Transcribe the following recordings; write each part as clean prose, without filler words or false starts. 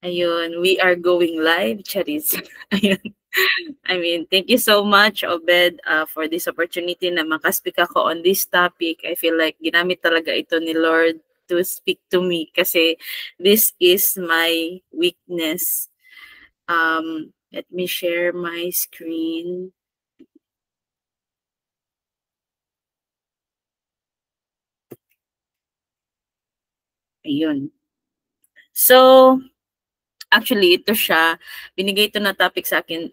Ayun, we are going live, Charis. Ayun. I mean, thank you so much, Obed, for this opportunity na makaspeak ako on this topic. I feel like ginamit talaga ito ni Lord to speak to me kasi this is my weakness. Let me share my screen. Ayun. So, actually, ito siya. Binigay ito na topic sa akin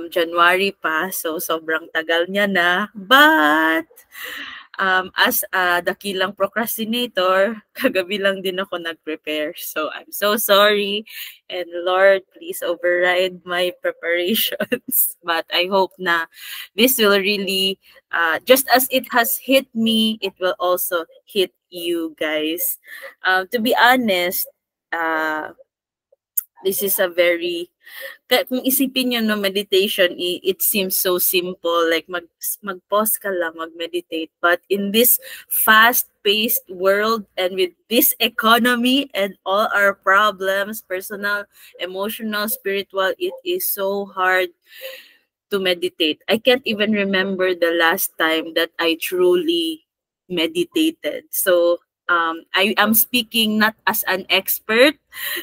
January pa. So, sobrang tagal niya na. But, as a dakilang procrastinator, kagabi lang din ako nag-prepare. So, I'm so sorry. And Lord, please override my preparations. But I hope na this will really, just as it has hit me, it will also hit you guys. To be honest, this is a very kung isipin nyo no meditation, it seems so simple, like mag-pause ka lang, mag-meditate. But in this fast-paced world and with this economy and all our problems, personal, emotional, spiritual, it is so hard to meditate. I can't even remember the last time that I truly meditated. So, I am speaking not as an expert.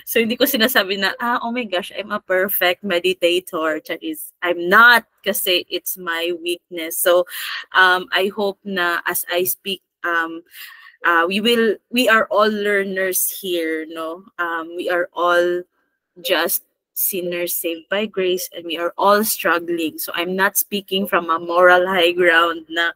So, hindi ko sinasabi na, oh my gosh, I'm a perfect meditator. Charis. I'm not kasi it's my weakness. So, I hope na as I speak, we are all learners here, no? We are all just sinners saved by grace and we are all struggling. So I'm not speaking from a moral high ground na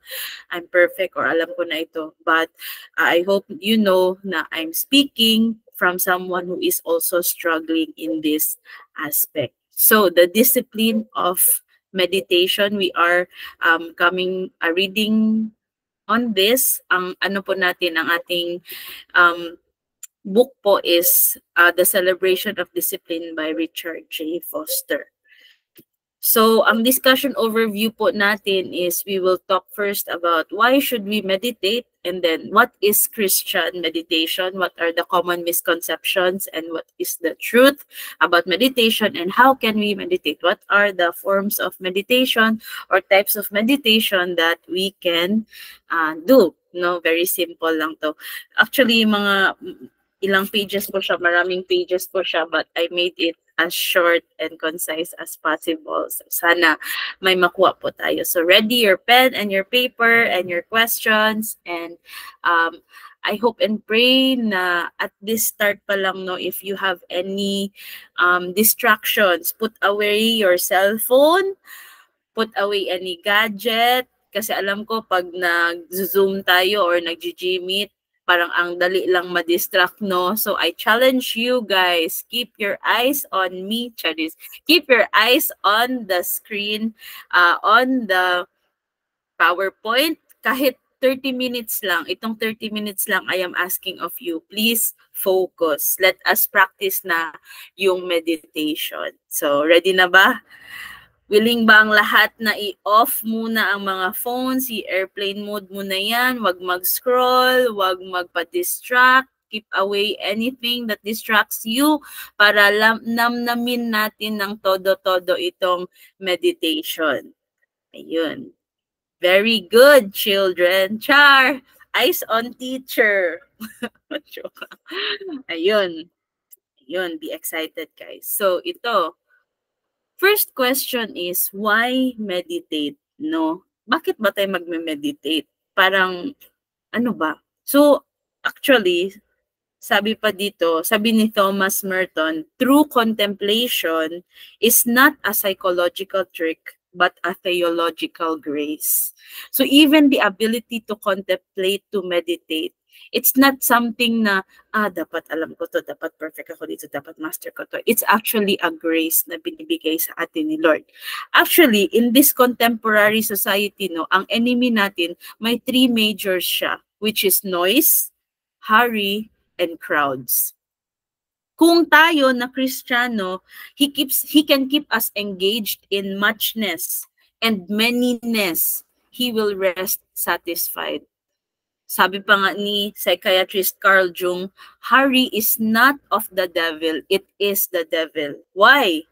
I'm perfect or alam ko na ito. But I hope you know na I'm speaking from someone who is also struggling in this aspect. So the discipline of meditation, we are reading on this. Ang ano po natin, ang ating book po is The Celebration of Discipline by Richard J. Foster. So, ang discussion overview po natin is we will talk first about why should we meditate, and then what is Christian meditation, what are the common misconceptions, and what is the truth about meditation, and how can we meditate, what are the forms of meditation or types of meditation that we can do. No, very simple lang to. Actually, mga ilang pages po siya, maraming pages po siya, but I made it as short and concise as possible. So sana may makuha po tayo. So ready your pen and your paper and your questions, and I hope and pray na at this start pa lang, no, if you have any distractions, put away your cell phone, put away any gadget, kasi alam ko pag nag-zoom tayo or nag-G-Meet, parang ang dali lang ma-distract, no? So I challenge you guys, keep your eyes on me, Charis. Keep your eyes on the screen, on the PowerPoint, kahit 30 minutes lang. Itong 30 minutes lang I am asking of you. Please focus. Let us practice na yung meditation. So, ready na ba? Willing ba ang lahat na i-off muna ang mga phones, i-airplane mode muna yan, wag mag-scroll, wag magpa-distract, keep away anything that distracts you para namnamin natin ng todo-todo itong meditation. Ayun. Very good, children. Char! Eyes on teacher. Ayun. Ayun, be excited, guys. So, ito. First question is, why meditate, no? Bakit ba tayo magme-meditate? Parang, ano ba? So, actually, sabi pa dito, sabi ni Thomas Merton, true contemplation is not a psychological trick, but a theological grace. So even the ability to contemplate, to meditate, it's not something na, dapat alam ko to, dapat perfect ako dito, dapat master ko to. It's actually a grace na binibigay sa atin ni Lord. Actually, in this contemporary society, no, ang enemy natin, may three majors siya, which is noise, hurry, and crowds. Kung tayo na Kristiyano, he can keep us engaged in muchness and manyness. He will rest satisfied. Sabi pa nga ni psychiatrist Carl Jung, hurry is not of the devil, it is the devil. Why?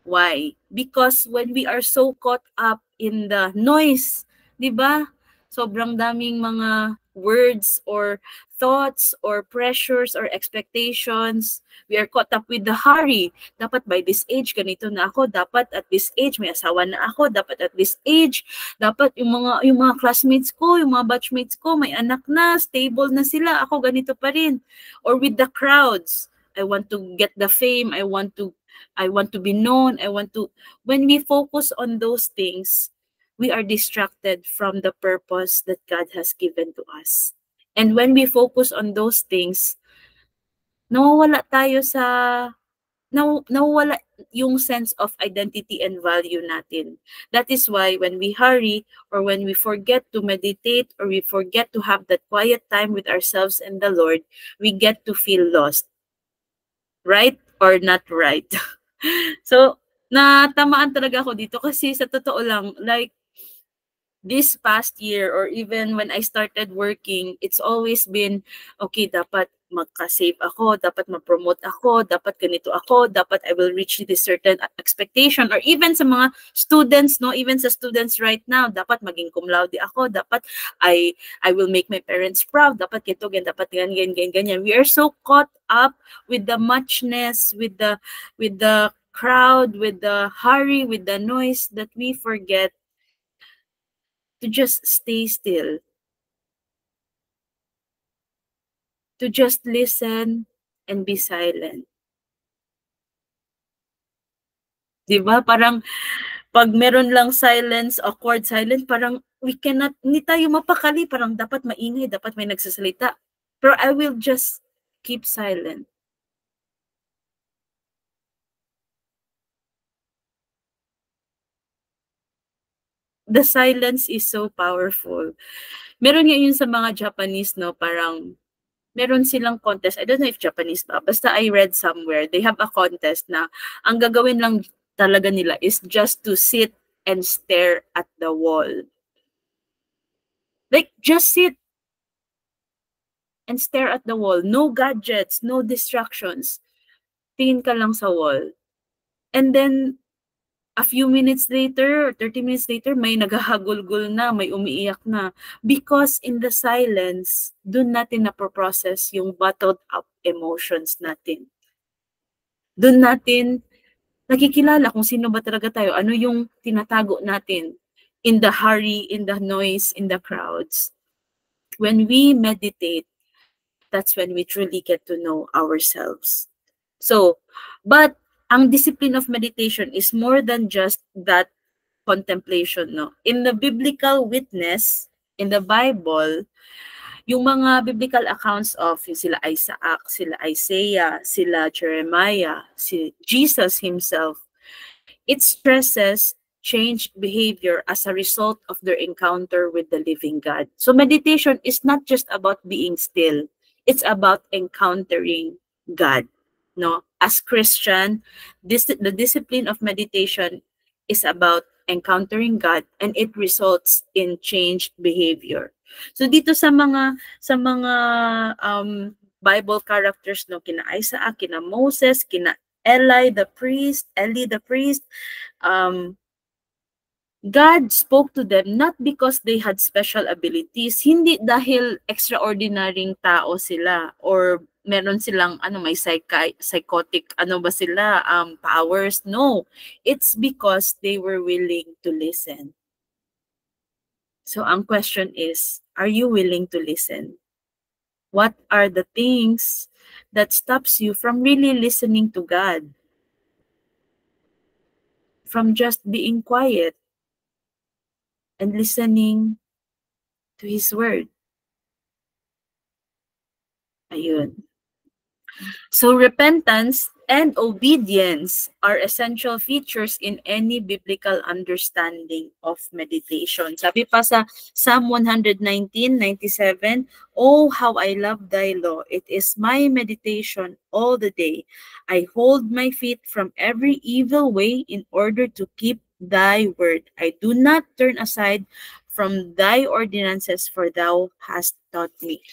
Why? Because when we are so caught up in the noise, di ba? Sobrang daming mga words or thoughts or pressures or expectations. We are caught up with the hurry. Dapat by this age, ganito na ako. Dapat at this age, may asawa na ako. Dapat at this age, dapat yung mga classmates ko, yung mga batchmates ko, may anak na, stable na sila. Ako ganito pa rin. Or with the crowds. I want to get the fame. I want to be known. When we focus on those things, we are distracted from the purpose that God has given to us. And when we focus on those things, nawawala yung sense of identity and value natin. That is why when we hurry or when we forget to meditate or we forget to have that quiet time with ourselves and the Lord, we get to feel lost. Right or not right? So, natamaan talaga ako dito kasi sa totoo lang, like, this past year or even when I started working, it's always been, okay, dapat magka-save ako, dapat ma-promote ako, dapat ganito ako, dapat I will reach this certain expectation. Or even sa mga students, no, even sa students right now, dapat maging cum laude ako, dapat I will make my parents proud, dapat ito, dapat ganyan. We are so caught up with the muchness, with the crowd, with the hurry, with the noise that we forget to just stay still, to just listen and be silent. Diba? Parang pag meron lang silence, awkward silence, parang we cannot, hindi tayo mapakali, parang dapat maingay, dapat may nagsasalita. Pero I will just keep silent. The silence is so powerful. Meron nga yun sa mga Japanese, no, parang meron silang contest. I don't know if Japanese ba. Basta I read somewhere, they have a contest na ang gagawin lang talaga nila is just to sit and stare at the wall. Like, just sit and stare at the wall. No gadgets, no distractions. Tingin ka lang sa wall. And then, a few minutes later, or 30 minutes later, may naghahagulgol na, may umiiyak na. Because in the silence, dun natin napoprocess yung bottled up emotions natin. Dun natin nakikilala kung sino ba talaga tayo, ano yung tinatago natin in the hurry, in the noise, in the crowds. When we meditate, that's when we truly get to know ourselves. So, but ang discipline of meditation is more than just that contemplation, no? In the biblical witness, in the Bible, yung mga biblical accounts of sila Isaac, sila Isaiah, sila Jeremiah, si Jesus himself, it stresses changed behavior as a result of their encounter with the living God. So meditation is not just about being still. It's about encountering God. No, as Christian, the discipline of meditation is about encountering God, and it results in changed behavior. So dito sa mga Bible characters, no, kina Isaac, kina Moses, kina Eli the priest, God spoke to them not because they had special abilities, hindi dahil extraordinaryong tao sila or meron silang may psychotic powers. No, it's because they were willing to listen. So ang question is, are you willing to listen? What are the things that stops you from really listening to God? From just being quiet and listening to His Word. Ayun. So repentance and obedience are essential features in any biblical understanding of meditation. Sabi pa sa Psalm 119:97, "Oh, how I love thy law. It is my meditation all the day. I hold my feet from every evil way in order to keep thy word. I do not turn aside from thy ordinances, for thou hast taught me.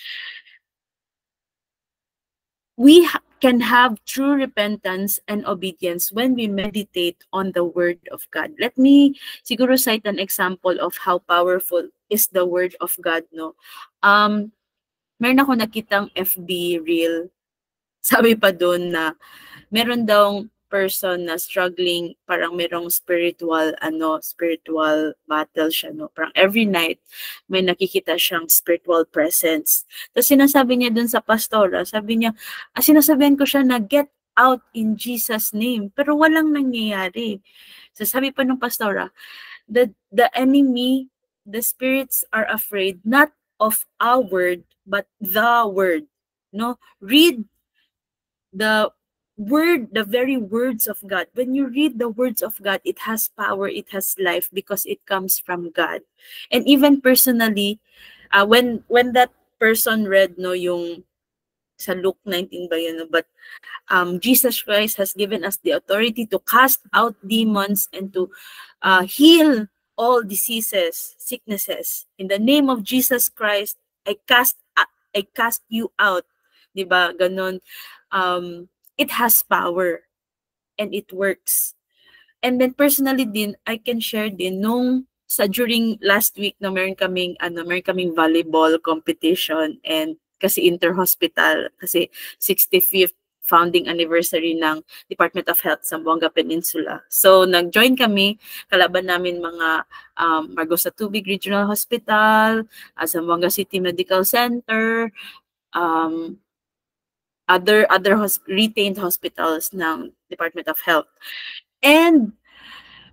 We can have true repentance and obedience when we meditate on the Word of God. Let me siguro cite an example of how powerful is the Word of God, no? Meron ako nakitang FB reel. Sabi pa doon na meron daw person na struggling, parang merong spiritual battle siya, no? Parang every night may nakikita siyang spiritual presence. Tapos sinasabi niya dun sa pastora, sabi niya, sinasabihan ko siya na get out in Jesus name, pero walang nangyayari. So sabi pa ng pastora, the enemy, the spirits are afraid not of our word but the word, no? Read the word, the very words of God. When you read the words of God, it has power, it has life because it comes from God. And even personally, when that person read, no, yung sa Luke 19 ba yun, no? But Jesus Christ has given us the authority to cast out demons and to heal all diseases, sicknesses. In the name of Jesus Christ, I cast you out. Diba? Ganon. It has power and it works. And then personally din, I can share din nung during last week na meron kaming volleyball competition, and kasi inter-hospital, kasi 65th founding anniversary ng Department of Health sa Zamboanga Peninsula. So nag-join kami, kalaban namin mga Margosa Tubig Regional Hospital, Zamboanga City Medical Center, other retained hospitals ng Department of Health. And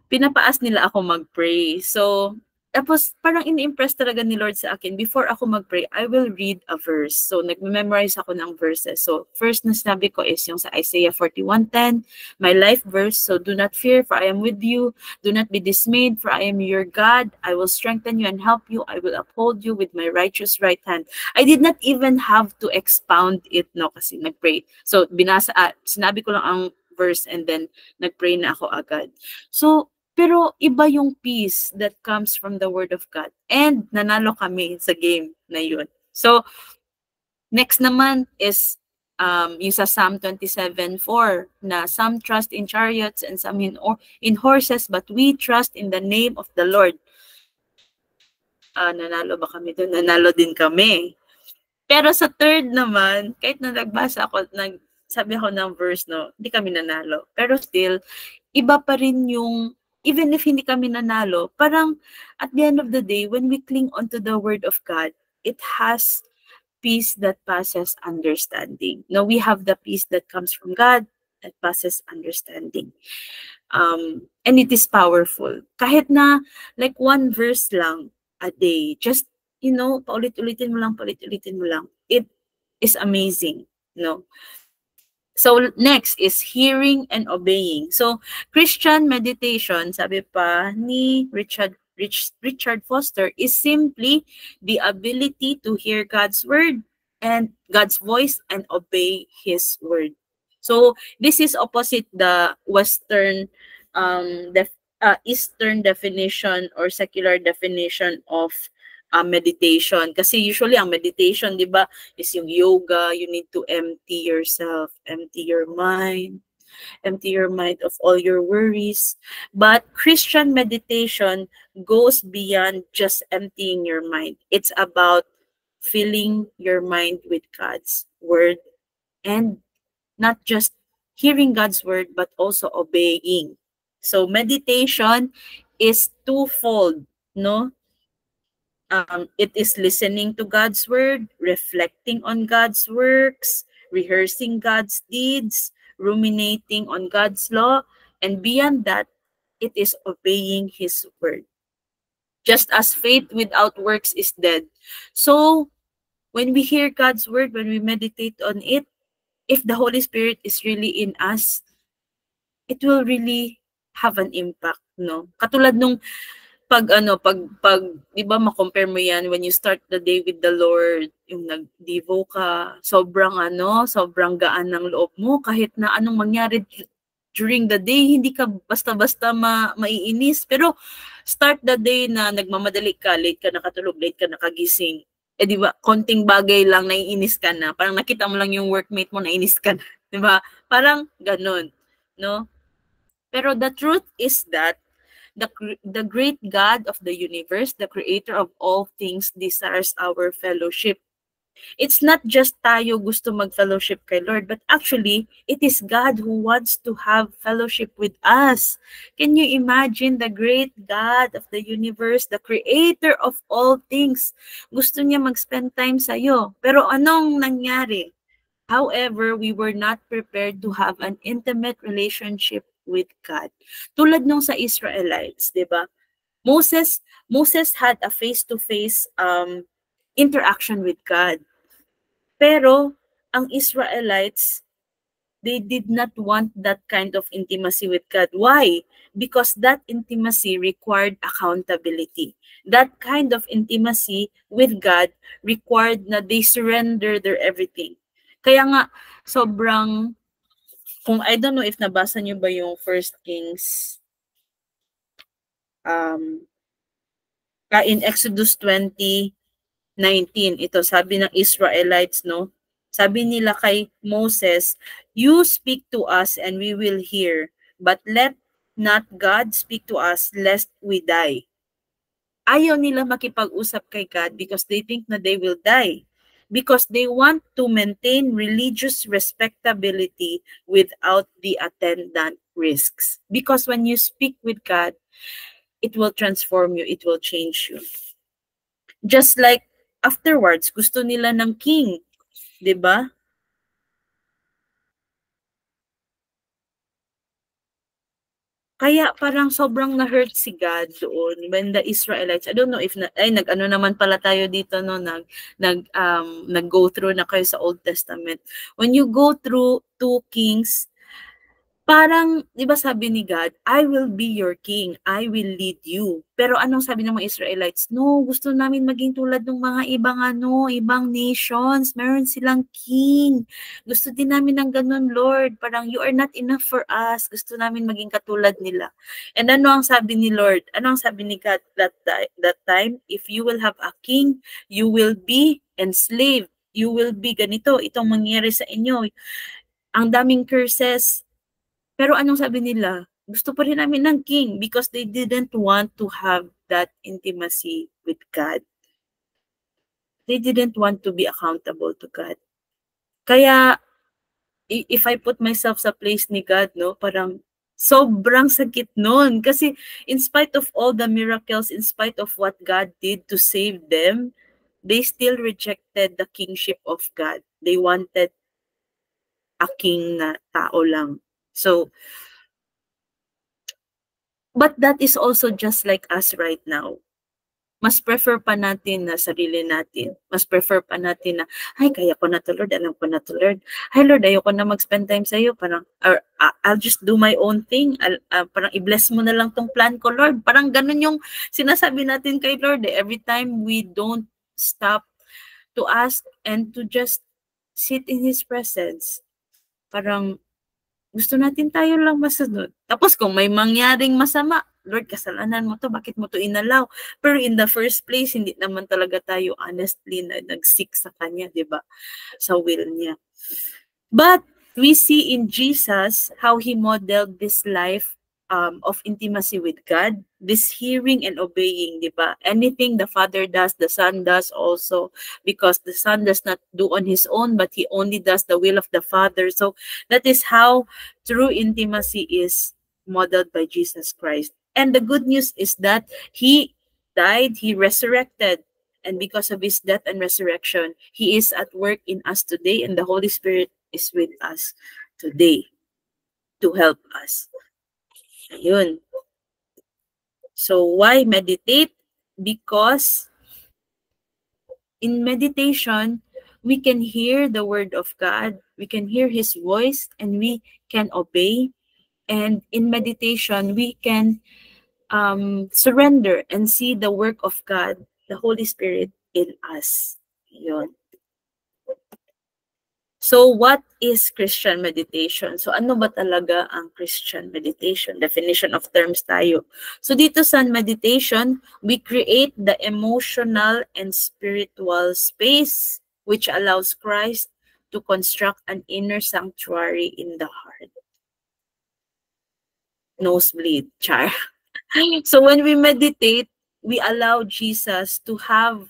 pinapaas nila ako mag-pray. So, tapos parang in-impress talaga ni Lord sa akin, before ako mag-pray, I will read a verse. So, nag-memorize ako ng verses. So, first na sinabi ko is yung sa Isaiah 41:10, my life verse. So, do not fear, for I am with you. Do not be dismayed, for I am your God. I will strengthen you and help you. I will uphold you with my righteous right hand. I did not even have to expound it, no, kasi nag-pray. So, sinabi ko lang ang verse and then nag-pray na ako agad. So, pero iba yung peace that comes from the Word of God. And nanalo kami sa game na yun. So, next naman is yung sa Psalm 27:4 na some trust in chariots and some in horses, but we trust in the name of the Lord. Nanalo ba kami doon? Nanalo din kami. Pero sa third naman, kahit na nagbasa ako, sabi ako ng verse, no, hindi kami nanalo. Pero still, iba pa rin yung even if hindi kami nanalo, parang at the end of the day, when we cling onto the Word of God, it has peace that passes understanding. No, we have the peace that comes from God that passes understanding. And it is powerful. Kahit na like one verse lang a day, just, paulit-ulitin mo lang. It is amazing, no? So next is hearing and obeying. So Christian meditation, sabi pa ni Richard Foster, is simply the ability to hear God's word and God's voice and obey His word. So this is opposite the Western Eastern definition or secular definition of meditation. Kasi usually ang meditation, di ba, is yung yoga. You need to empty yourself, empty your mind of all your worries. But Christian meditation goes beyond just emptying your mind. It's about filling your mind with God's word, and not just hearing God's word, but also obeying. So meditation is twofold, no? It is listening to God's word, reflecting on God's works, rehearsing God's deeds, ruminating on God's law, and beyond that, it is obeying His word. Just as faith without works is dead. So, when we hear God's word, when we meditate on it, if the Holy Spirit is really in us, it will really have an impact, no? Katulad nung pag di ba ma-compare mo yan when you start the day with the Lord, yung nag-devo ka, sobrang gaan ng loob mo kahit na anong mangyari During the day, hindi ka basta-basta maiinis. Pero start the day na nagmamadali ka, late ka nakatulog, late ka nakagising. Eh di ba, konting bagay lang naiinis ka na. Parang nakita mo lang yung workmate mo, naiinis ka na. Di ba? Parang ganun, no? Pero the truth is that the great God of the universe, the creator of all things, desires our fellowship. It's not just tayo gusto mag-fellowship kay Lord, but actually, it is God who wants to have fellowship with us. Can you imagine the great God of the universe, the creator of all things? Gusto niya mag-spend time sa'yo. Pero anong nangyari? However, we were not prepared to have an intimate relationship with God. Tulad nung sa Israelites, di ba? Moses had a face-to-face interaction with God. Pero ang Israelites, they did not want that kind of intimacy with God. Why? Because that intimacy required accountability. That kind of intimacy with God required na they surrender their everything. Kaya nga, sobrang, kung I don't know if nabasa niyo ba yung First Kings, in Exodus 20:19, ito sabi ng Israelites, no? Sabi nila kay Moses, "You speak to us and we will hear, but let not God speak to us lest we die." Ayaw nila makipag-usap kay God because they think na they will die. Because they want to maintain religious respectability without the attendant risks. Because when you speak with God, it will transform you, it will change you. Just like afterwards, gusto nila ng king, 'di ba? Kaya parang sobrang na-hurt si God doon when the Israelites, I don't know if nag-ano naman pala tayo dito no, nag-go through na kayo sa Old Testament. When you go through 2 Kings, parang, di ba sabi ni God, I will be your king, I will lead you. Pero anong sabi ng mga Israelites? No, gusto namin maging tulad ng mga ibang nations. Meron silang king. Gusto din namin ng ganun, Lord. Parang you are not enough for us. Gusto namin maging katulad nila. And ano ang sabi ni Lord? Ano ang sabi ni God that time? If you will have a king, you will be enslaved. You will be ganito. Itong mangyari sa inyo. Ang daming curses. Pero anong sabi nila? Gusto pa rin namin ng king because they didn't want to have that intimacy with God. They didn't want to be accountable to God. Kaya, if I put myself sa place ni God, no, parang sobrang sakit nun. Kasi in spite of all the miracles, in spite of what God did to save them, they still rejected the kingship of God. They wanted a king na tao lang. So, but that is also just like us right now. Mas prefer pa natin na sarili natin. Mas prefer pa natin na, ay, kaya ko na to, Lord. Alam ko na to, Lord. Ay, Lord, ayoko na mag-spend time sa'yo. Parang, or, I'll just do my own thing. Parang, i-bless mo na lang tong plan ko, Lord. Parang ganun yung sinasabi natin kay Lord. Every time we don't stop to ask and to just sit in His presence. Parang, gusto natin tayo lang masunod. Tapos kung may mangyaring masama, Lord, kasalanan mo to, bakit mo to inalaw? Pero in the first place, hindi naman talaga tayo honestly na nag-seek sa Kanya, di ba? Sa will niya. But we see in Jesus how He modeled this life of intimacy with God, this hearing and obeying, di ba? Anything the Father does, the Son does also, because the Son does not do on His own, but He only does the will of the Father. So that is how true intimacy is modeled by Jesus Christ. And the good news is that He died, He resurrected, and because of His death and resurrection, He is at work in us today, and the Holy Spirit is with us today to help us. Ayun. So, why meditate? Because in meditation, we can hear the word of God, we can hear His voice, and we can obey. And in meditation, we can surrender and see the work of God, the Holy Spirit in us. Yun. So what is Christian meditation? So ano ba talaga ang Christian meditation? Definition of terms tayo. So dito sa meditation, we create the emotional and spiritual space which allows Christ to construct an inner sanctuary in the heart. Nosebleed, char. So when we meditate, we allow Jesus to have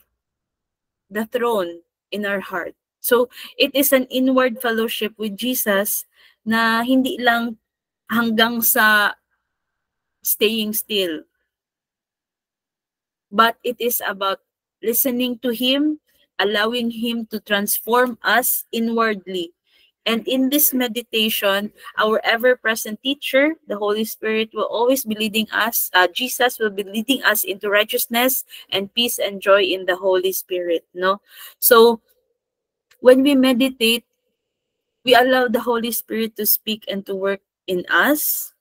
the throne in our heart. So it is an inward fellowship with Jesus na hindi lang hanggang sa staying still, but it is about listening to Him, allowing Him to transform us inwardly. And in this meditation, our ever-present teacher, the Holy Spirit, will always be leading us. Jesus will be leading us into righteousness and peace and joy in the Holy Spirit. No, so when we meditate, we allow the Holy Spirit to speak and to work in us,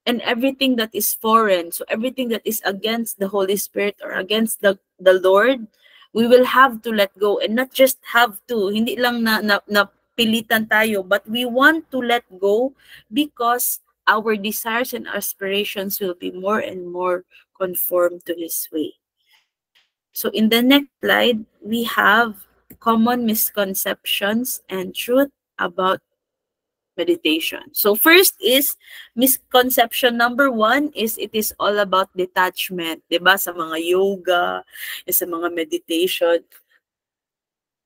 and everything that is foreign, so everything that is against the Holy Spirit or against the Lord, we will have to let go. And not just have to, hindi lang na pilitan tayo, but we want to let go because our desires and aspirations will be more and more conformed to His way. So in the next slide, we have common misconceptions and truth about meditation. So first is misconception number 1 is it is all about detachment. 'Di ba? Sa mga yoga, sa mga meditation,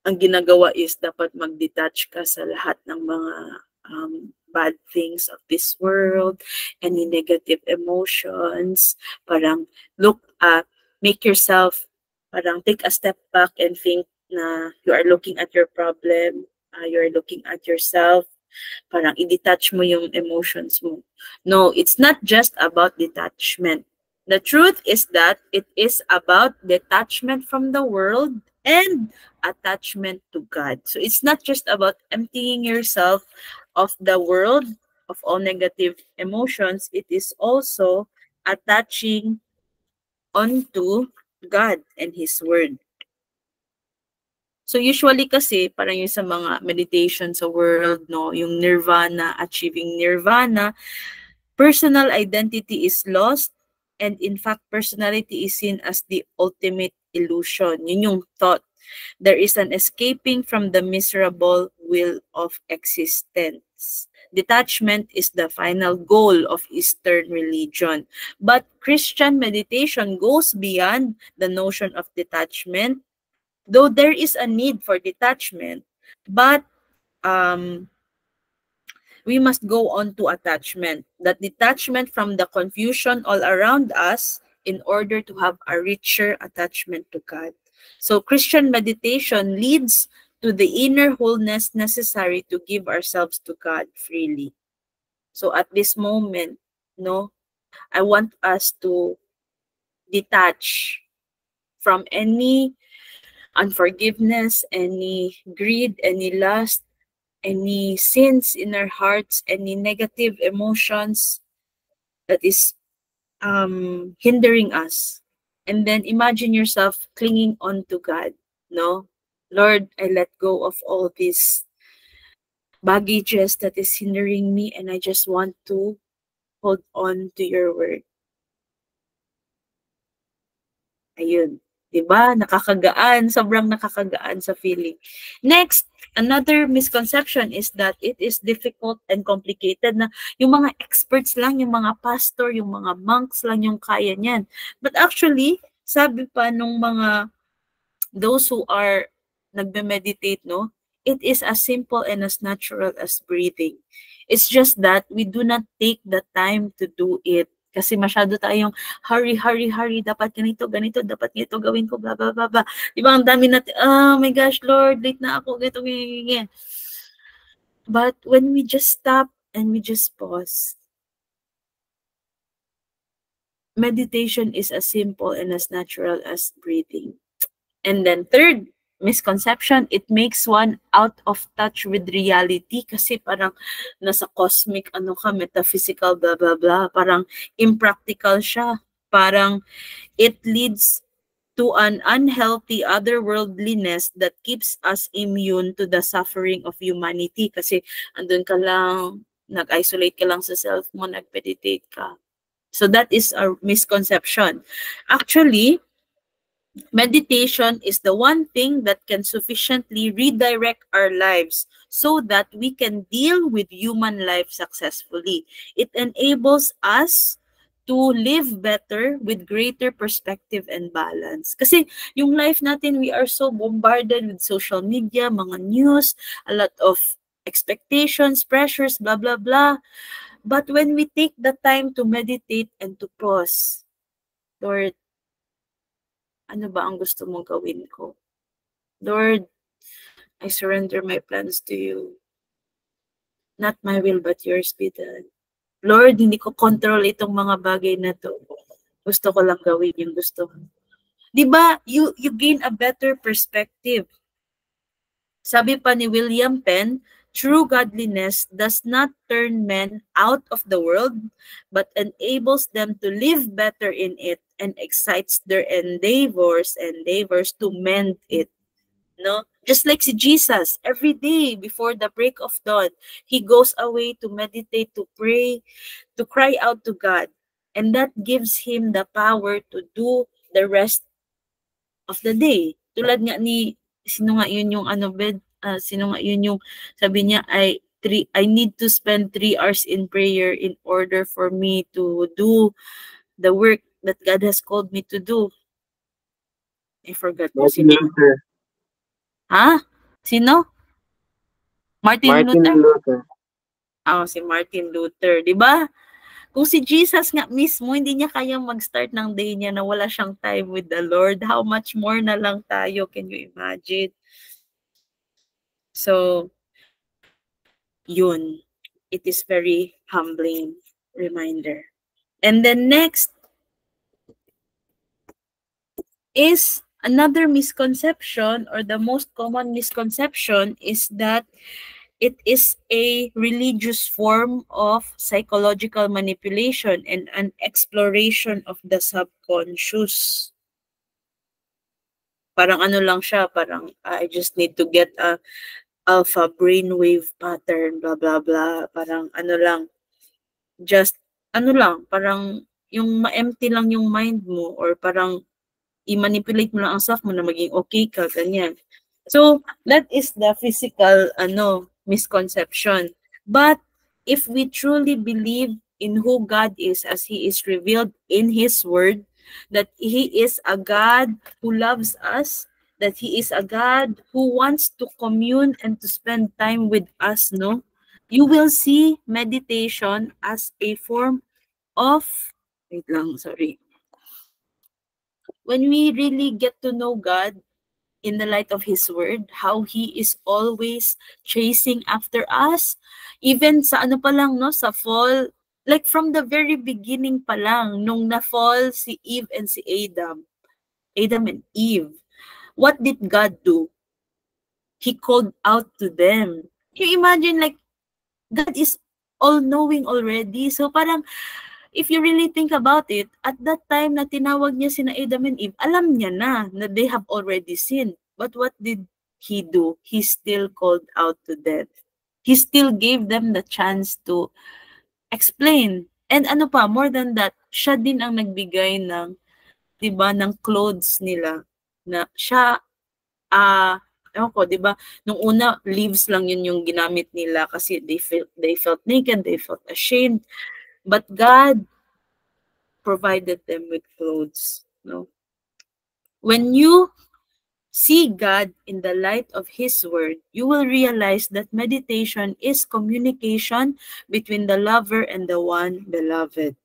ang ginagawa is dapat mag-detach ka sa lahat ng mga bad things of this world, any negative emotions, parang make yourself, parang take a step back and think na you are looking at your problem, you are looking at yourself, parang i-detach mo yung emotions mo. No, it's not just about detachment. The truth is that it is about detachment from the world and attachment to God. So it's not just about emptying yourself of the world, of all negative emotions. It is also attaching onto God and His Word. So usually kasi parang yung sa mga meditation sa world, no, yung nirvana, achieving nirvana, personal identity is lost, and in fact personality is seen as the ultimate illusion. Yun yung thought. There is an escaping from the miserable will of existence. Detachment is the final goal of Eastern religion. But Christian meditation goes beyond the notion of detachment, though there is a need for detachment, but we must go on to attachment. That detachment from the confusion all around us in order to have a richer attachment to God. So Christian meditation leads to the inner wholeness necessary to give ourselves to God freely. So at this moment, no, I want us to detach from any unforgiveness, any greed, any lust, any sins in our hearts, any negative emotions that is hindering us. And then imagine yourself clinging on to God, no? Lord, I let go of all these baggages that is hindering me, and I just want to hold on to your word. Ayun. 'Di ba? Nakakagaan, sobrang nakakagaan sa feeling. Next, another misconception is that it is difficult and complicated, na yung mga experts lang, yung mga pastor, yung mga monks lang yung kaya niyan. But actually, sabi pa nung mga those who are nagme-meditate, no, it is as simple and as natural as breathing. It's just that we do not take the time to do it. Kasi masyado tayong hurry, hurry, hurry. Dapat ganito, ganito. Dapat ganito gawin ko, blah, blah, blah, blah. Diba, ang dami natin, oh my gosh, Lord, late na ako, ganito, ganyan. But when we just stop and we just pause, meditation is as simple and as natural as breathing. And then third misconception, it makes one out of touch with reality kasi parang nasa cosmic, metaphysical, blah, blah, blah. Parang impractical siya. Parang it leads to an unhealthy otherworldliness that keeps us immune to the suffering of humanity. Kasi andun ka lang, nag-isolate ka lang sa self mo, nag-meditate ka. So that is a misconception. Actually, meditation is the one thing that can sufficiently redirect our lives so that we can deal with human life successfully. It enables us to live better with greater perspective and balance. Kasi yung life natin, we are so bombarded with social media, mga news, a lot of expectations, pressures, blah, blah, blah. But when we take the time to meditate and to pause, Lord, ano ba ang gusto mong gawin ko? Lord, I surrender my plans to you. Not my will, but yours be done. Lord, hindi ko control itong mga bagay na to. Gusto ko lang gawin yung gusto ko. Diba, you gain a better perspective. Sabi pa ni William Penn, true godliness does not turn men out of the world, but enables them to live better in it and excites their endeavors to mend it. No? Just like si Jesus, every day before the break of dawn, he goes away to meditate, to pray, to cry out to God. And that gives him the power to do the rest of the day. Tulad nga ni, sino nga yun yung sino nga yun yung sabi niya, I need to spend 3 hours in prayer in order for me to do the work that God has called me to do. I forgot po sino. Ha? Sino? Martin Luther. Si Martin Luther, 'di ba? Kung si Jesus nga mismo hindi niya kayang mag-start ng day niya na wala siyang time with the Lord, how much more na lang tayo, can you imagine? So, yun. It is very humbling reminder. And then next is another misconception, or the most common misconception is that it is a religious form of psychological manipulation and an exploration of the subconscious. Parang ano lang siya, parang I just need to get a alpha brainwave pattern, blah, blah, blah. Parang ano lang, just ano lang, parang yung ma-empty lang yung mind mo, or parang i-manipulate mo lang ang self mo na maging okay ka, ganyan. So, that is the physical misconception. But if we truly believe in who God is as He is revealed in His Word, that He is a God who loves us, that He is a God who wants to commune and to spend time with us, no? You will see meditation as a form of, wait lang, sorry. When we really get to know God in the light of His Word, how He is always chasing after us, even sa ano pa lang, no, sa fall, like from the very beginning pa lang, nung na-fall si Eve and si Adam and Eve, what did God do? He called out to them. Can you imagine, like, God is all-knowing already. So parang, if you really think about it, at that time na tinawag niya sina Adam and Eve, alam niya na they have already sinned. But what did He do? He still called out to them. He still gave them the chance to explain. And ano pa, more than that, siya din ang nagbigay ng, 'di ba, ng clothes nila. Na siya, ewan ko, 'di ba, nung una, leaves lang yun yung ginamit nila kasi they felt naked, they felt ashamed. But God provided them with clothes, no? When you see God in the light of His Word, you will realize that meditation is communication between the lover and the one beloved.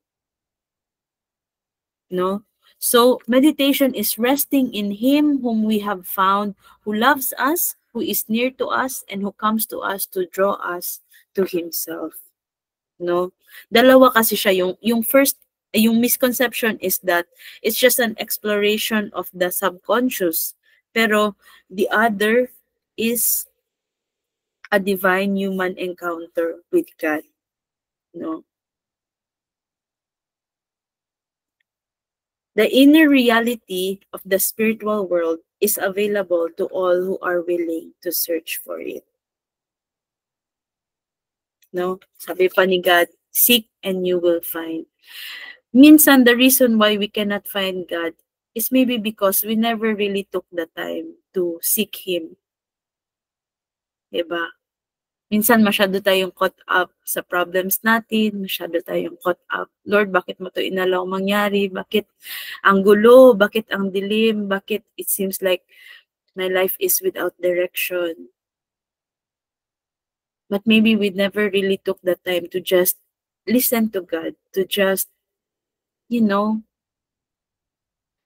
No? So, meditation is resting in Him whom we have found, who loves us, who is near to us, and who comes to us to draw us to Himself. No? Dalawa kasi siya, yung first, yung misconception is that it's just an exploration of the subconscious. Pero the other is a divine human encounter with God. No? The inner reality of the spiritual world is available to all who are willing to search for it. No? Sabi pa ni God, seek and you will find. Minsan, the reason why we cannot find God is maybe because we never really took the time to seek Him. Diba? Minsan masyado tayong caught up sa problems natin, masyado tayong caught up. Lord, bakit mo to inalaw mangyari? Bakit ang gulo? Bakit ang dilim? Bakit it seems like my life is without direction? But maybe we never really took the time to just listen to God, to just, you know,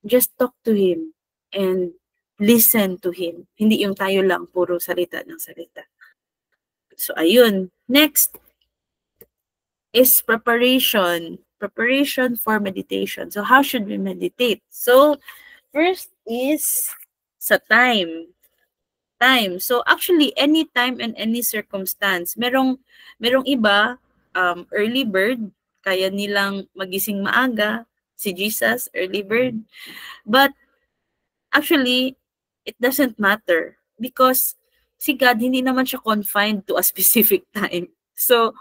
just talk to Him and listen to Him. Hindi yung tayo lang, puro salita ng salita. So, ayun. Next is preparation. Preparation for meditation. So, how should we meditate? So, first is sa time. Time. So, actually, any time and any circumstance. Merong iba, early bird, kaya nilang magising maaga. Si Jesus, early bird. But, actually, it doesn't matter. Because, si God, hindi naman siya confined to a specific time. So,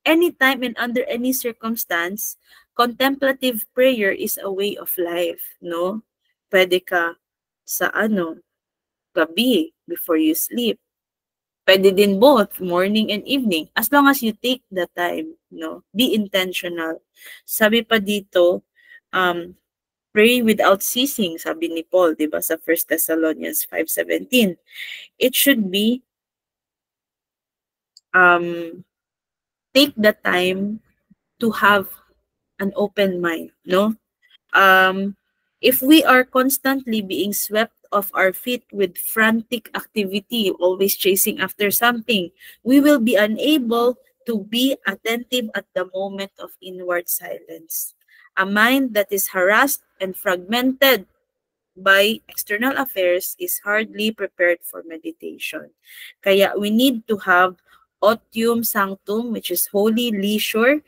anytime and under any circumstance, contemplative prayer is a way of life, no? Pwede ka sa gabi before you sleep. Pwede din both, morning and evening, as long as you take the time, no? Be intentional. Sabi pa dito, pray without ceasing, sabi ni Paul, di ba, sa 1 Thessalonians 5:17. It should be take the time to have an open mind, no? If we are constantly being swept off our feet with frantic activity, always chasing after something, we will be unable to be attentive at the moment of inward silence. A mind that is harassed and fragmented by external affairs is hardly prepared for meditation. Kaya we need to have otium sanctum, which is holy leisure.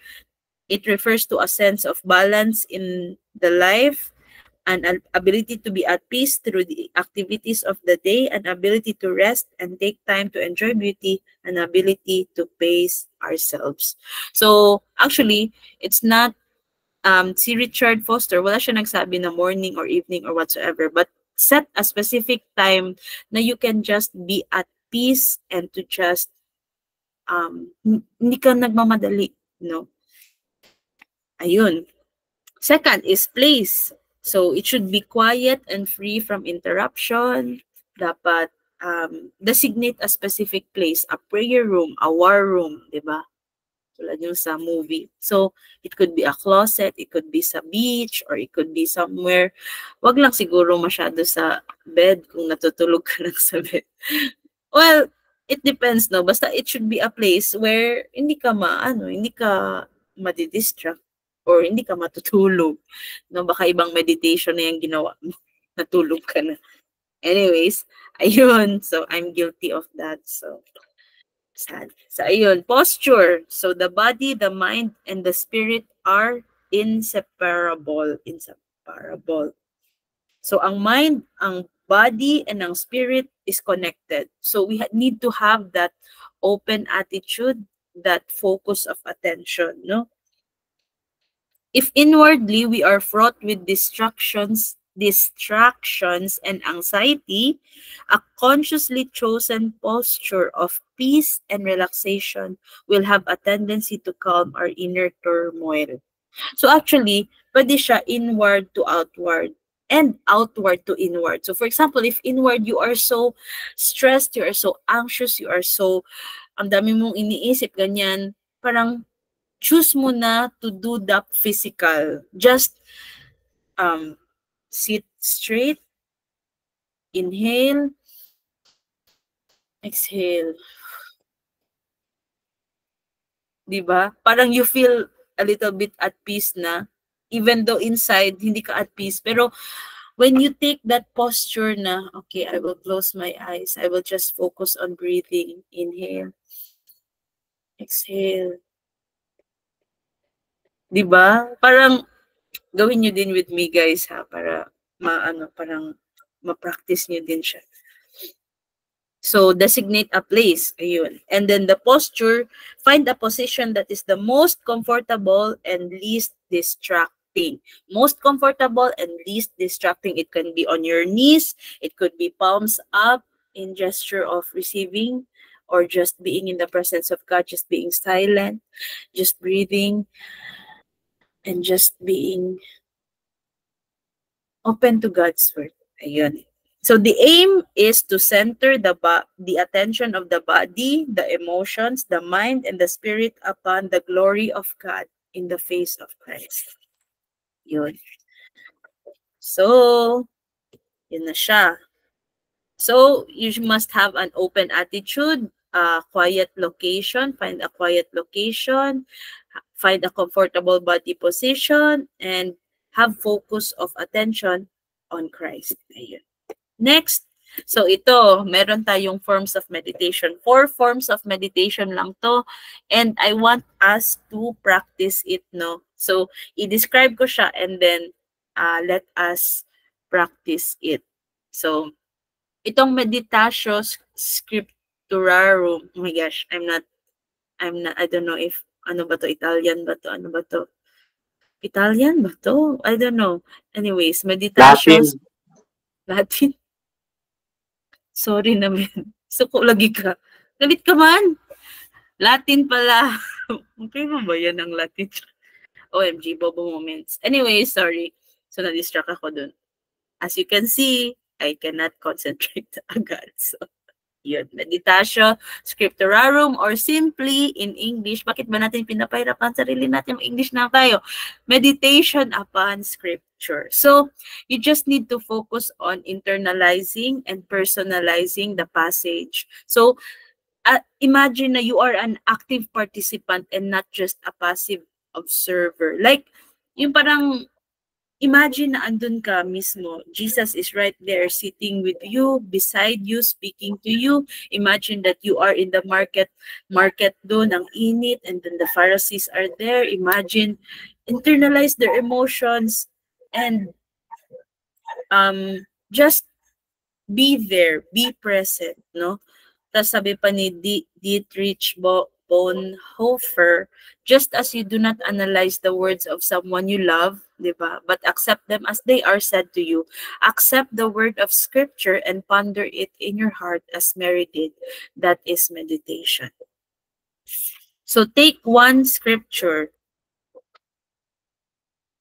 It refers to a sense of balance in the life, an ability to be at peace through the activities of the day, an ability to rest and take time to enjoy beauty, an ability to pace ourselves. So, actually, it's not, si Richard Foster, wala siya nagsabi na morning or evening or whatsoever, but set a specific time na you can just be at peace and to just, hindi ka nagmamadali, no? Ayun. Second is place. So, it should be quiet and free from interruption. Dapat designate a specific place, a prayer room, a war room, di ba? Tulad yung sa movie. So, it could be a closet, it could be sa beach, or it could be somewhere. Wag lang siguro masyado sa bed kung natutulog ka lang sa bed. Well, it depends, no? Basta it should be a place where hindi ka madidistract or hindi ka matutulog. No, baka ibang meditation na yung ginawa mo. Natulog ka na. Anyways, ayun. So, I'm guilty of that. So, sad. So, ayun. Posture. So, the body, the mind, and the spirit are inseparable. Inseparable. So, ang mind, ang body, and ang spirit is connected. So, we need to have that open attitude, that focus of attention, no? If inwardly we are fraught with distractions and anxiety, a consciously chosen posture of peace and relaxation will have a tendency to calm our inner turmoil. So actually, pwede siya inward to outward and outward to inward. So for example, if inward you are so stressed, you are so anxious, you are so, ang dami mong iniisip, ganyan, parang choose mo na to do the physical. Just sit straight, inhale, exhale. Diba? Parang you feel a little bit at peace na, even though inside hindi ka at peace. Pero when you take that posture na, okay, I will close my eyes. I will just focus on breathing. Inhale, exhale. Diba? Parang Gawin nyo din with me, guys, ha, para parang ma-practice nyo din siya. So, designate a place. Ayun. And then the posture, find a position that is the most comfortable and least distracting. Most comfortable and least distracting. It can be on your knees. It could be palms up in gesture of receiving, or just being in the presence of God, just being silent, just breathing, and just being open to God's word. Ayun. So the aim is to center the attention of the body, the emotions, the mind, and the spirit upon the glory of God in the face of Christ. Yun. So, yun na siya. So, you must have an open attitude, quiet location, find a quiet location, find a comfortable body position, and have focus of attention on Christ. Ayun. Next, so ito, meron tayong forms of meditation. 4 forms of meditation lang to. And I want us to practice it, no? So, i-describe ko siya and then let us practice it. So, itong meditatio scripturarum, oh my gosh, I don't know if, ano ba to, Italian ba to, ano ba to? Italian ba to? I don't know. Anyways, meditatio Latin. Sorry naman. Suko lagi ka. Galit ka man. Latin pala. Okay mo ba yan ang Latin? OMG, bobo moments. Anyway, sorry. So, na-distract ako dun. As you can see, I cannot concentrate agad. So, yun. Meditatio scripturarum, or simply in English, bakit ba natin pinapahirapan sarili natin? English na tayo. Meditation upon scripture. So, you just need to focus on internalizing and personalizing the passage. So, imagine na you are an active participant and not just a passive observer. Like, yung parang imagine na andun ka mismo. Jesus is right there sitting with you, beside you, speaking to you. Imagine that you are in the market doon, ang init, and then the Pharisees are there. Imagine, internalize their emotions and just be there, be present, no? Tapos sabi pa ni Dietrich Bonhoeffer, just as you do not analyze the words of someone you love, diba, but accept them as they are said to you, accept the word of scripture and ponder it in your heart as Mary did. That is meditation. So take one scripture.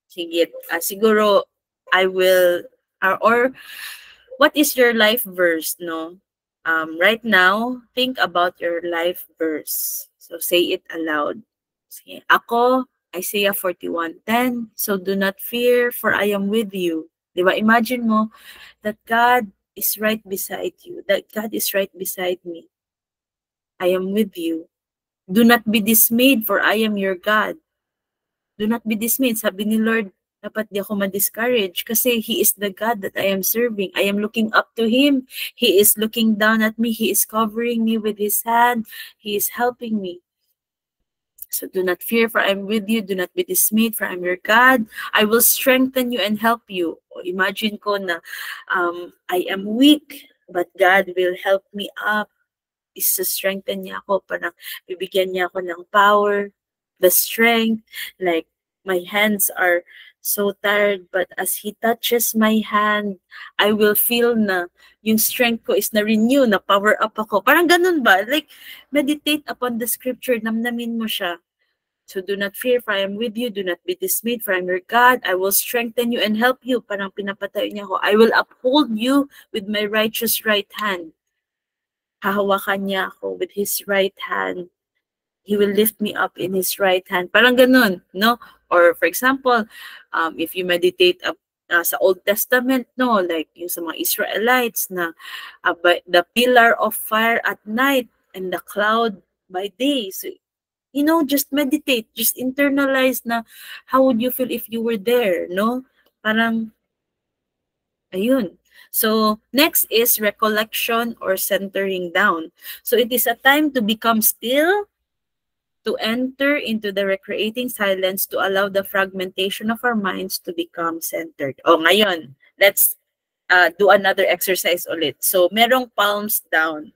Sige, siguro I will, or what is your life verse, no? Right now, think about your life verse. So say it aloud. Sige. Ako, Isaiah 41:10. So do not fear, for I am with you. Diba? Imagine mo that God is right beside you. That God is right beside me. I am with you. Do not be dismayed, for I am your God. Do not be dismayed. Sabi ni Lord, dapat di ako ma-discourage kasi He is the God that I am serving. I am looking up to Him. He is looking down at me. He is covering me with His hand. He is helping me. So do not fear, for I am with you. Do not be dismayed, for I am your God. I will strengthen you and help you. O, imagine ko na I am weak, but God will help me up. Isa-strengthen niya ako, parang bibigyan niya ako ng power, the strength, like my hands are so tired, but as He touches my hand, I will feel na yung strength ko is na-renew, na power up ako. Parang ganun ba? Like, meditate upon the scripture, namnamin mo siya. So do not fear, for I am with you. Do not be dismayed, for I am your God. I will strengthen you and help you. Parang pinapatayo niya ako. I will uphold you with my righteous right hand. Hahawakan niya ako with His right hand. He will lift me up in His right hand. Parang ganun, no? Or for example, if you meditate sa Old Testament, no? Like yung sa mga Israelites na the pillar of fire at night and the cloud by day. So, you know, just meditate, just internalize na how would you feel if you were there, no? Parang, ayun. So, next is recollection or centering down. So, it is a time to become still to enter into the recreating silence to allow the fragmentation of our minds to become centered. O, ngayon, let's do another exercise ulit. So, merong palms down.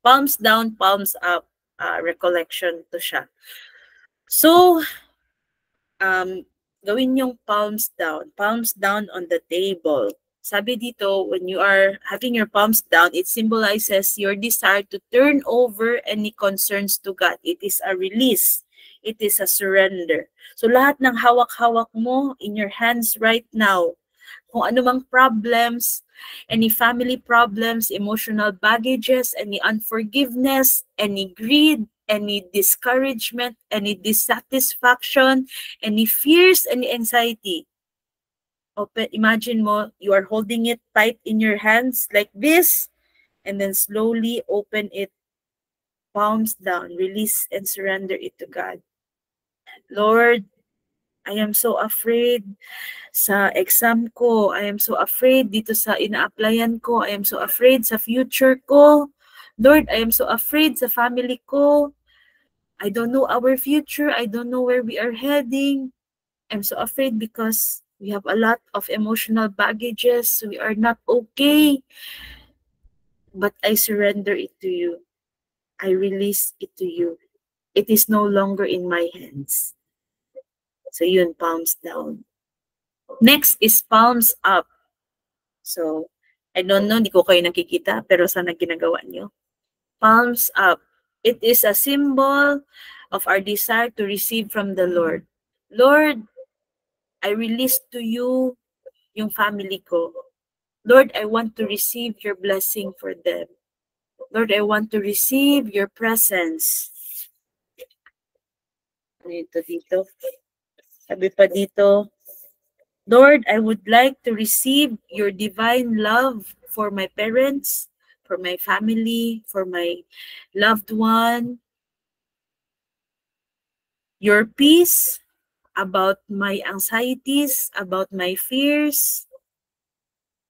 Palms down, palms up. Recollection to siya. So, gawin yung palms down on the table. Sabi dito, when you are having your palms down, it symbolizes your desire to turn over any concerns to God. It is a release. It is a surrender. So lahat ng hawak-hawak mo in your hands right now, kung anumang problems, any family problems, emotional baggages, any unforgiveness, any greed, any discouragement, any dissatisfaction, any fears, any anxiety. Open, imagine mo, you are holding it tight in your hands like this, and then slowly open it, palms down, release and surrender it to God. Lord, I am so afraid sa exam ko. I am so afraid dito sa ina-applyan ko. I am so afraid sa future ko. Lord, I am so afraid sa family ko. I don't know our future. I don't know where we are heading. I'm so afraid because we have a lot of emotional baggages. We are not okay. But I surrender it to you. I release it to you. It is no longer in my hands. So yun, palms down. Next is palms up. So, I don't know, hindi ko kayo nakikita, pero sana ginagawa nyo. Palms up. It is a symbol of our desire to receive from the Lord. Lord, I release to you yung family ko. Lord, I want to receive your blessing for them. Lord, I want to receive your presence. Dito. Sabi pa dito, Lord, I would like to receive your divine love for my parents, for my family, for my loved one. Your peace about my anxieties, about my fears,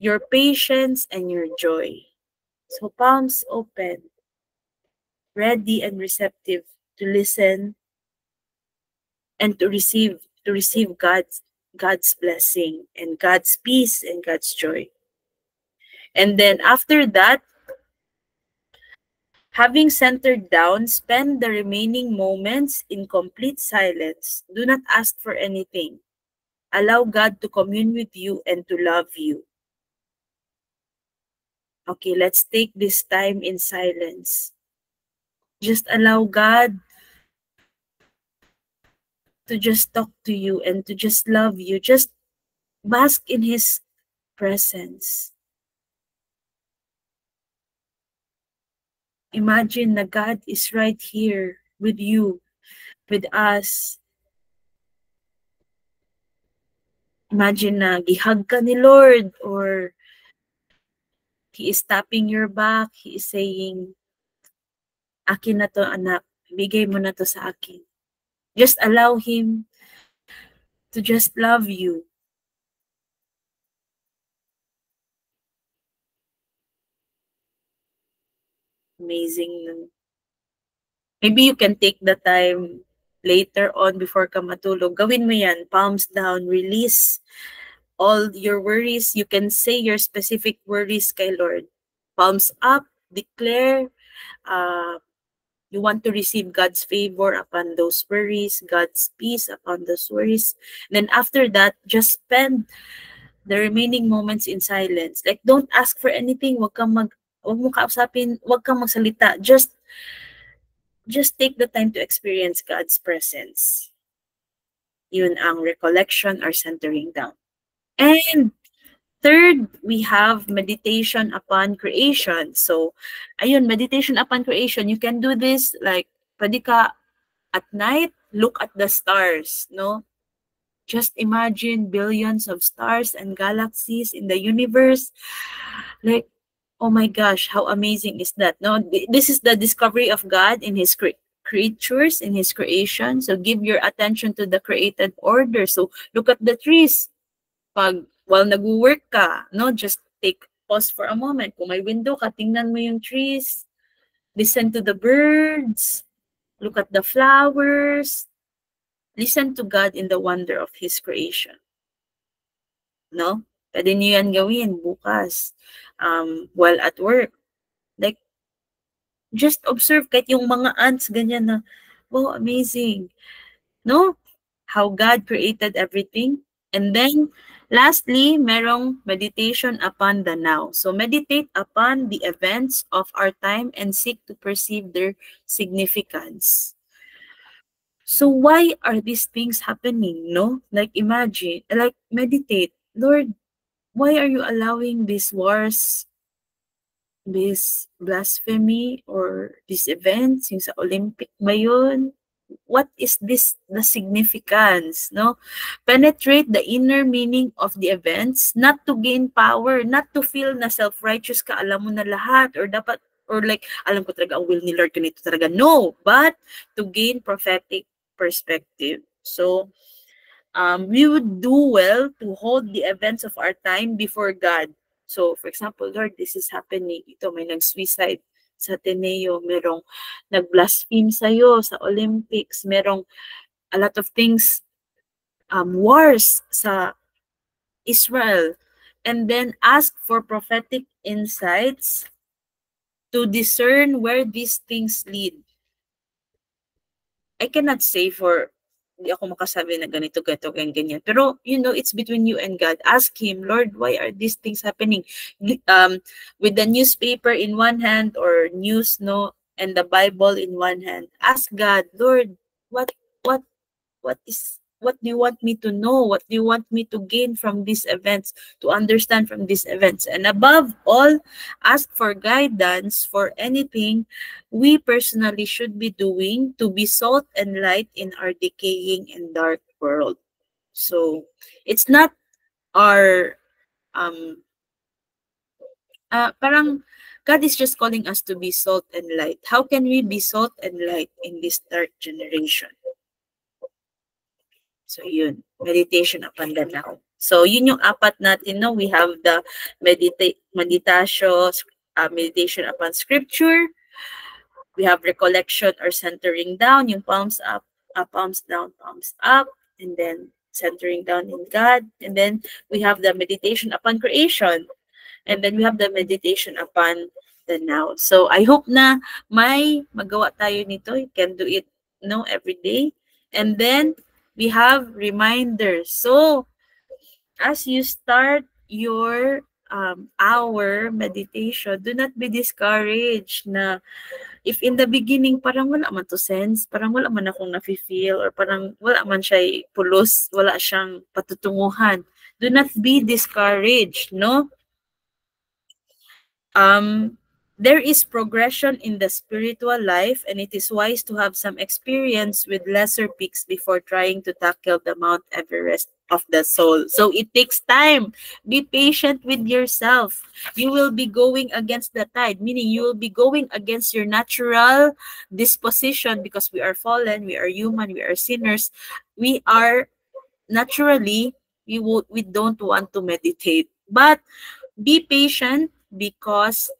your patience, and your joy. So palms open, ready and receptive to listen and to receive God's blessing and God's peace and God's joy. And then after that, having centered down, spend the remaining moments in complete silence. Do not ask for anything. Allow God to commune with you and to love you. Okay, let's take this time in silence. Just allow God to just talk to you and to just love you. Just bask in His presence. Imagine that God is right here with you, with us. Imagine na gihag ka ni Lord, or He is tapping your back. He is saying, akin na to anak, bigay mo na to sa akin. Just allow Him to just love you. Amazing. Maybe you can take the time later on before ka matulog. Gawin mo yan. Palms down. Release all your worries. You can say your specific worries kay Lord. Palms up. Declare you want to receive God's favor upon those worries, God's peace upon those worries. Then after that, just spend the remaining moments in silence. Like, don't ask for anything. Wag mo kausapin, wag kang magsalita. Just take the time to experience God's presence. Yun ang recollection or centering down. And third, we have meditation upon creation. So, ayun, meditation upon creation. You can do this like, pwede ka at night, look at the stars, no? Just imagine billions of stars and galaxies in the universe. Like, oh my gosh, how amazing is that? No, this is the discovery of God in His creatures, in His creation. So give your attention to the created order. So look at the trees. While nag-work ka, no, just take pause for a moment. Kung may window ka, tingnan mo yung trees. Listen to the birds. Look at the flowers. Listen to God in the wonder of His creation. No? Pwede niyo yan gawin bukas. While at work. Like, just observe kahit yung mga ants, ganyan na, wow, amazing. No? How God created everything. And then, lastly, merong meditation upon the now. So, meditate upon the events of our time and seek to perceive their significance. So, why are these things happening, no? Like, imagine, like, meditate. Lord, why are you allowing these wars, this blasphemy, or these events, yung sa Olympic ba yun? What is this, the significance, no? Penetrate the inner meaning of the events, not to gain power, not to feel na self-righteous ka, alam mo na lahat, or dapat, or like, alam ko talaga ang will ni Lord, ganito talaga. No, but to gain prophetic perspective. So, we would do well to hold the events of our time before God. So, for example, Lord, this is happening. Ito, may nag-suicide sa Ateneo, merong nag-blaspheme sa'yo sa Olympics, merong a lot of things, wars sa Israel. And then ask for prophetic insights to discern where these things lead. I cannot say for, hindi ako makasabi na ganito, ganito, ganyan. Pero, it's between you and God. Ask Him, Lord, why are these things happening? With the newspaper in one hand, or news, no, and the Bible in one hand. Ask God, Lord, what do you want me to know? What do you want me to gain from these events, to understand from these events? And above all, ask for guidance for anything we personally should be doing to be salt and light in our decaying and dark world. So, it's not our, parang God is just calling us to be salt and light. How can we be salt and light in this dark generation? So, yun. Meditation upon the now. So, yun yung apat natin, no? We have the meditation upon scripture. We have recollection or centering down, yung palms up, palms down, palms up, and then centering down in God. And then, we have the meditation upon creation. And then, we have the meditation upon the now. So, I hope na may magawa tayo nito. You can do it, every day. And then, we have reminders. So, as you start your hour meditation, do not be discouraged na if in the beginning parang wala man to sense, parang wala man akong nafe-feel, or parang wala man siya pulos, wala siyang patutunguhan. Do not be discouraged, no? There is progression in the spiritual life, and it is wise to have some experience with lesser peaks before trying to tackle the Mount Everest of the soul. So it takes time. Be patient with yourself. You will be going against the tide, meaning you will be going against your natural disposition, because we are fallen, we are human, we are sinners. We are naturally, we don't want to meditate. But be patient, because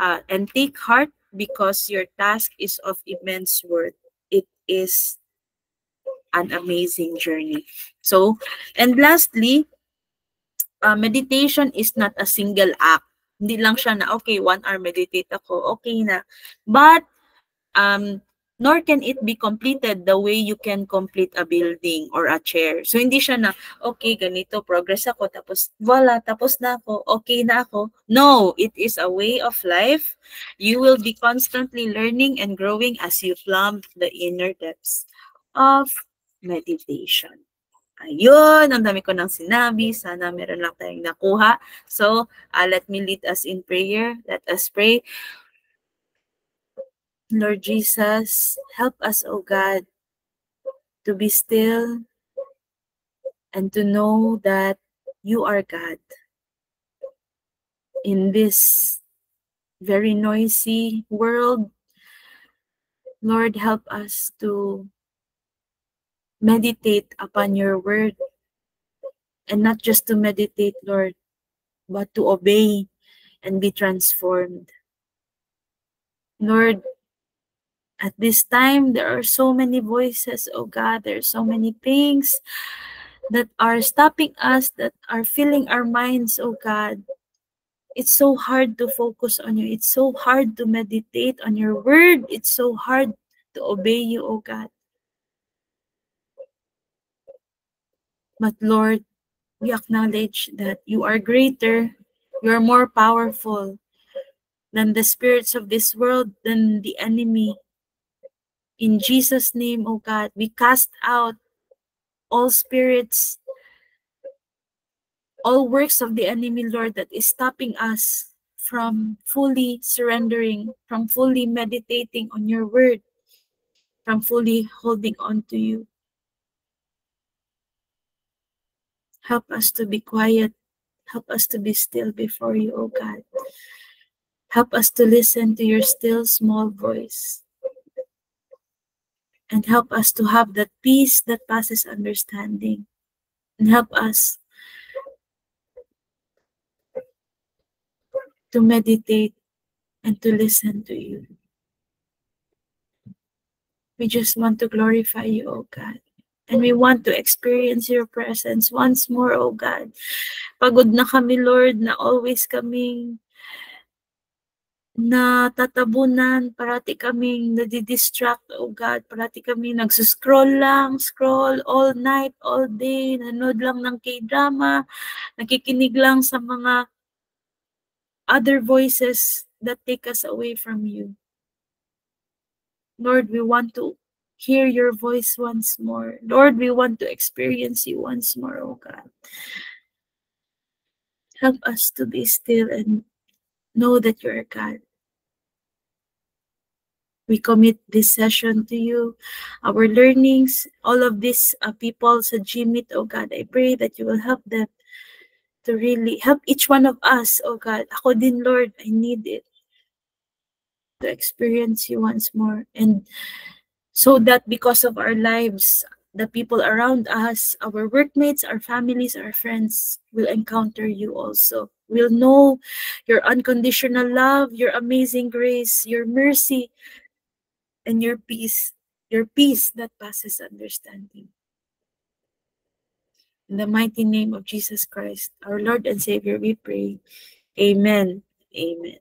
and take heart, because your task is of immense worth. It is an amazing journey. So, and lastly, meditation is not a single act. Hindi lang siya na, okay, 1 hour meditate ako, okay na. But, nor can it be completed the way you can complete a building or a chair. So, hindi siya na, okay, ganito, progress ako, tapos, voila, tapos na ako, okay na ako. No, it is a way of life. You will be constantly learning and growing as you plumb the inner depths of meditation. Ayun, ang dami ko nang sinabi. Sana meron lang tayong nakuha. So, let me lead us in prayer. Let us pray. Lord Jesus, help us, O God, to be still and to know that you are God. In this very noisy world, Lord, help us to meditate upon your word. And not just to meditate, Lord, but to obey and be transformed. Lord, At this time, there are so many voices, oh God. There are so many things that are stopping us, that are filling our minds, oh God. It's so hard to focus on you. It's so hard to meditate on your word. It's so hard to obey you, oh God. But Lord, we acknowledge that you are greater, you are more powerful than the spirits of this world, than the enemy. In Jesus' name, oh God, we cast out all spirits, all works of the enemy, Lord, that is stopping us from fully surrendering, from fully meditating on your word, from fully holding on to you. Help us to be quiet. Help us to be still before you, oh God. Help us to listen to your still small voice. And help us to have that peace that passes understanding. And help us to meditate and to listen to you. We just want to glorify you, oh God. And we want to experience your presence once more, oh God. Pagod na kami, Lord, na always kaming natatabunan, parati kaming nadidistract, oh God, parati kaming nagsuscroll lang, scroll all night, all day, nanood lang ng K-drama, nakikinig lang sa mga other voices that take us away from you. Lord, we want to hear your voice once more. Lord, we want to experience you once more, oh God. Help us to be still and know that you're God. We commit this session to you, our learnings, all of these people sa GMIT, oh God. I pray that you will help them to really help each one of us, oh God. Ako din, Lord, I need it to experience you once more. And so that because of our lives, the people around us, our workmates, our families, our friends will encounter you also. Will know your unconditional love, your amazing grace, your mercy, and your peace that passes understanding. In the mighty name of Jesus Christ, our Lord and Savior, we pray. Amen. Amen.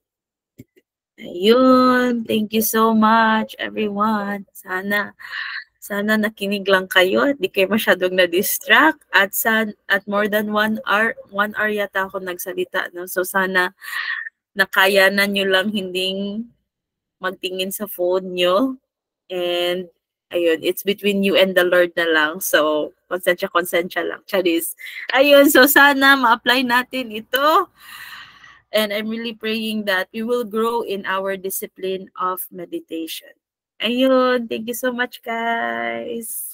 Ayun. Thank you so much, everyone. Sana nakinig lang kayo at di kayo masyadong na-distract at more than 1 hour yata ako nagsalita, no? So sana nakayanan nyo lang hinding magtingin sa phone nyo. And ayun, it's between you and the Lord na lang. So, konsensya lang. Charis. Ayun, so sana ma-apply natin ito. And I'm really praying that we will grow in our discipline of meditation. Ayun, thank you so much, guys.